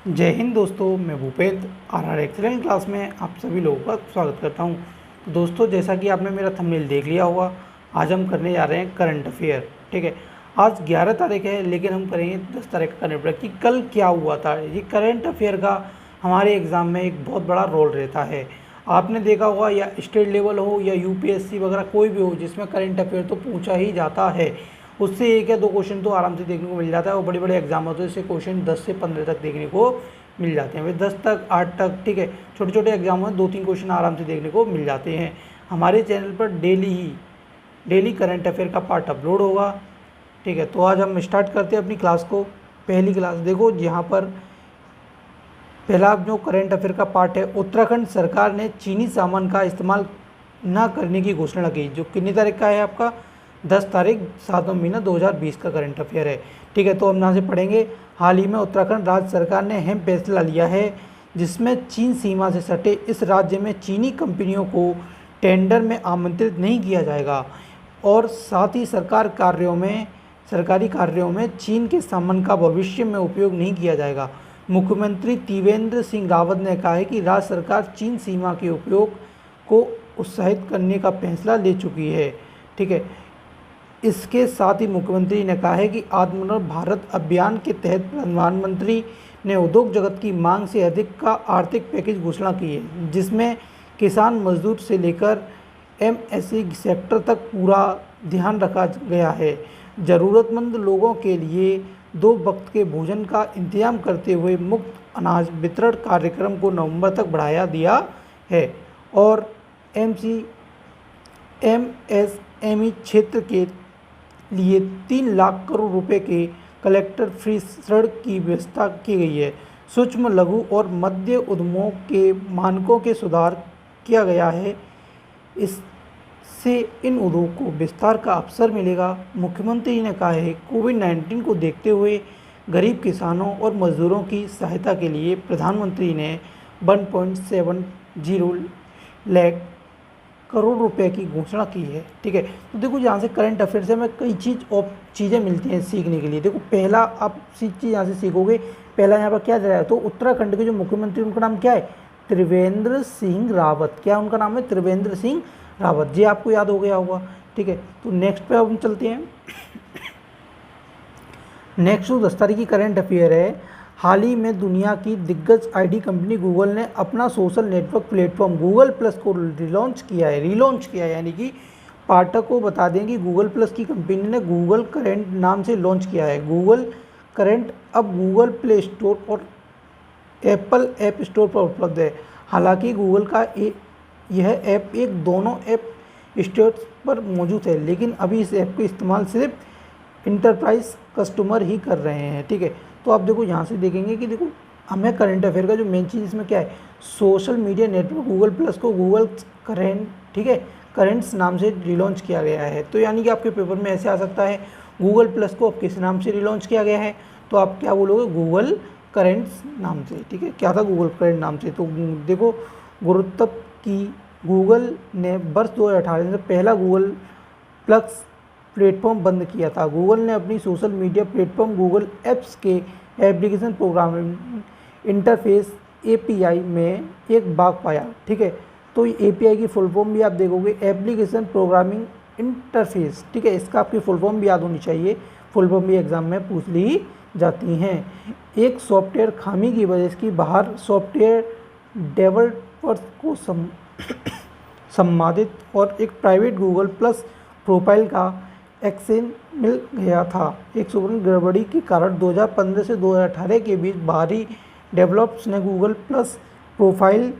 जय हिंद दोस्तों, मैं भूपेंद्र आर एक्सीलेंट क्लास में आप सभी लोगों का स्वागत करता हूं। तो दोस्तों, जैसा कि आपने मेरा थंबनेल देख लिया होगा, आज हम करने जा रहे हैं करंट अफेयर। ठीक है, आज 11 तारीख है, लेकिन हम करेंगे 10 तारीख का करंट अफेयर कि कल क्या हुआ था। ये करंट अफेयर का हमारे एग्ज़ाम में एक बहुत बड़ा रोल रहता है। आपने देखा होगा, या स्टेट लेवल हो या यूपीएससी वगैरह कोई भी हो, जिसमें करंट अफेयर तो पूछा ही जाता है। उससे एक या दो क्वेश्चन तो आराम से देखने को मिल जाता है, और बड़े बड़े एग्जाम होते हैं इससे क्वेश्चन 10 से 15 तक देखने को मिल जाते हैं। भाई 10 तक 8 तक, ठीक है, छोटे छोटे एग्जाम में 2-3 क्वेश्चन आराम से देखने को मिल जाते हैं। हमारे चैनल पर डेली करंट अफेयर का पार्ट अपलोड होगा। ठीक है, तो आज हम स्टार्ट करते हैं अपनी क्लास को। पहली क्लास देखो, यहाँ पर पहला जो करंट अफेयर का पार्ट है, उत्तराखंड सरकार ने चीनी सामान का इस्तेमाल न करने की घोषणा की। जो कितनी तारीख का है आपका? 10 तारीख 7वां महीना 2020 का करंट अफेयर है। ठीक है, तो हम यहाँ से पढ़ेंगे। हाल ही में उत्तराखंड राज्य सरकार ने अहम फैसला लिया है, जिसमें चीन सीमा से सटे इस राज्य में चीनी कंपनियों को टेंडर में आमंत्रित नहीं किया जाएगा, और साथ ही सरकारी कार्यों में चीन के सामान का भविष्य में उपयोग नहीं किया जाएगा। मुख्यमंत्री त्रिवेंद्र सिंह रावत ने कहा है कि राज्य सरकार चीन सीमा के उपयोग को उत्साहित करने का फैसला ले चुकी है। ठीक है, इसके साथ ही मुख्यमंत्री ने कहा है कि आत्मनिर्भर भारत अभियान के तहत प्रधानमंत्री ने उद्योग जगत की मांग से अधिक का आर्थिक पैकेज घोषणा की है, जिसमें किसान मजदूर से लेकर एमएसई सेक्टर तक पूरा ध्यान रखा गया है। ज़रूरतमंद लोगों के लिए 2 वक्त के भोजन का इंतजाम करते हुए मुफ्त अनाज वितरण कार्यक्रम को नवंबर तक बढ़ाया दिया है, और एमएसएमई क्षेत्र के लिए 3 लाख करोड़ रुपए के कलेक्टर फ्री ऋण की व्यवस्था की गई है। सूक्ष्म लघु और मध्य उद्यमों के मानकों के सुधार किया गया है। इससे इन उद्योग को विस्तार का अवसर मिलेगा। मुख्यमंत्री ने कहा है, कोविड-19 को देखते हुए गरीब किसानों और मजदूरों की सहायता के लिए प्रधानमंत्री ने 1.70 लाख करोड़ रुपए की घोषणा की है। ठीक है, तो देखो, यहाँ से करंट अफेयर से हमें कई चीज़ें मिलती हैं सीखने के लिए। देखो, पहला आप चीज़ यहाँ से सीखोगे। पहला यहाँ पर क्या दे रहा है, तो उत्तराखंड के जो मुख्यमंत्री, उनका नाम क्या है? त्रिवेंद्र सिंह रावत। क्या उनका नाम है? त्रिवेंद्र सिंह रावत जी, आपको याद हो गया होगा। ठीक है, तो नेक्स्ट पे हम चलते हैं। नेक्स्ट जो 10 तारीख की करंट अफेयर है, हाल ही में दुनिया की दिग्गज आईटी कंपनी गूगल ने अपना social network platform Google plus को रीलॉन्च किया है। यानी कि पाठक को बता दें कि गूगल प्लस की कंपनी ने गूगल करेंट नाम से लॉन्च किया है। गूगल करेंट अब गूगल प्ले स्टोर और एप्पल ऐप स्टोर पर उपलब्ध है। हालांकि गूगल का यह ऐप दोनों ऐप स्टोर पर मौजूद है, लेकिन अभी इस ऐप का इस्तेमाल सिर्फ इंटरप्राइज कस्टमर ही कर रहे हैं। ठीक है, तो आप देखो, यहाँ से देखेंगे कि देखो, हमें करंट अफेयर का जो मेन चीज़ इसमें क्या है, social media network Google plus को गूगल करेंट, ठीक है, करेंट्स नाम से रिलॉन्च किया गया है। तो यानी कि आपके पेपर में ऐसे आ सकता है, गूगल प्लस को अब किस नाम से रिलॉन्च किया गया है, तो आप क्या बोलोगे? गूगल करेंट्स नाम से। ठीक है, क्या था? गूगल करेंट नाम से। तो देखो, गुरुत्व की गूगल ने वर्ष 2018 से पहला गूगल प्लस प्लेटफॉर्म बंद किया था। गूगल ने अपनी social media platform Google apps के एप्लीकेशन प्रोग्रामिंग इंटरफेस एपीआई में एक बाग पाया। ठीक है, तो एपीआई की फुल फॉर्म भी आप देखोगे, एप्लीकेशन प्रोग्रामिंग इंटरफेस। ठीक है, इसका आपकी फुल फॉर्म भी याद होनी चाहिए, फुल फॉर्म भी एग्जाम में पूछ ली जाती हैं। एक सॉफ्टवेयर खामी की वजह से बाहर सॉफ्टवेयर डेवलपर्स को संपादित और एक प्राइवेट गूगल प्लस प्रोफाइल का एक्सेस मिल गया था। एक सॉफ्टवेयर गड़बड़ी के कारण 2015 से 2018 के बीच बाहरी डेवलपर्स ने गूगल प्लस प्रोफाइल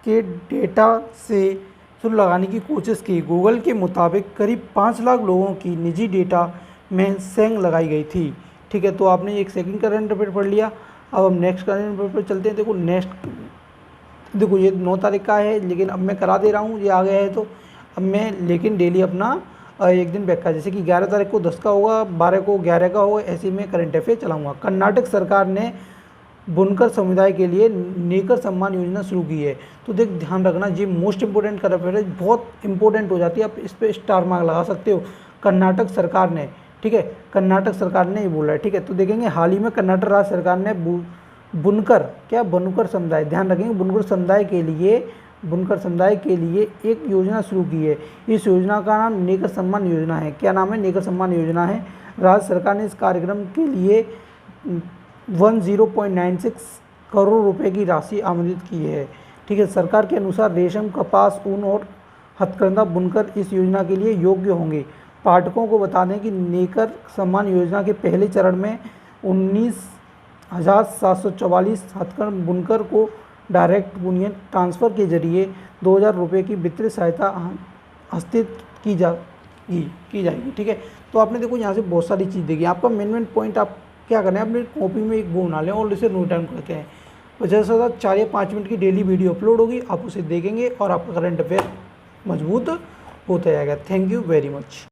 के डेटा से शुल्क लगाने की कोशिश की। गूगल के मुताबिक करीब 5 लाख लोगों की निजी डेटा में सेंग लगाई गई थी। ठीक है, तो आपने एक सेकंड करंट अफेयर पढ़ लिया। अब हम नेक्स्ट करंट अफेयर पर चलते हैं। देखो, ये 9 तारीख का है, लेकिन अब मैं करा दे रहा हूँ, ये आ गया है तो अब मैं, लेकिन डेली अपना एक दिन बैक का, जैसे कि 11 तारीख को 10 का होगा, 12 को 11 का होगा, ऐसे में करंट अफेयर चलाऊँगा। कर्नाटक सरकार ने बुनकर समुदाय के लिए नेकर सम्मान योजना शुरू की है। तो देख, ध्यान रखना, ये मोस्ट इंपॉर्टेंट करंट अफेयर है, बहुत इंपॉर्टेंट हो जाती है, आप इस पर स्टार मार्क लगा सकते हो। कर्नाटक सरकार ने, ठीक है, कर्नाटक सरकार ने ये बोला है। ठीक है, तो देखेंगे, हाल ही में कर्नाटक राज्य सरकार ने बुनकर, क्या बुनकर समुदाय, ध्यान रखेंगे, बुनकर समुदाय के लिए एक योजना शुरू की है। इस योजना का नाम नेकर सम्मान योजना है। क्या नाम है? नेकर सम्मान योजना है। राज्य सरकार ने इस कार्यक्रम के लिए 10.96 करोड़ रुपए की राशि आवंटित की है। ठीक है, सरकार के अनुसार रेशम, कपास, ऊन और हथकरघा बुनकर इस योजना के लिए योग्य होंगे। पाठकों को बता दें कि नेकर सम्मान योजना के पहले चरण में 19,744 हथकरघा बुनकर को डायरेक्ट यूनियन ट्रांसफ़र के जरिए 2,000 रुपये की वित्तीय सहायता हस्तांतरित की जाएगी। ठीक है, तो आपने देखो यहाँ से बहुत सारी चीज़ देखी। आपका मेन पॉइंट आप क्या करना है, अपनी कॉपी में एक वो बना लें और इसे नोट डाउन करते हैं। तो जैसा 4 या 5 मिनट की डेली वीडियो अपलोड होगी, आप उसे देखेंगे और आपका करंट अफेयर मजबूत होता जाएगा। Thank you very much.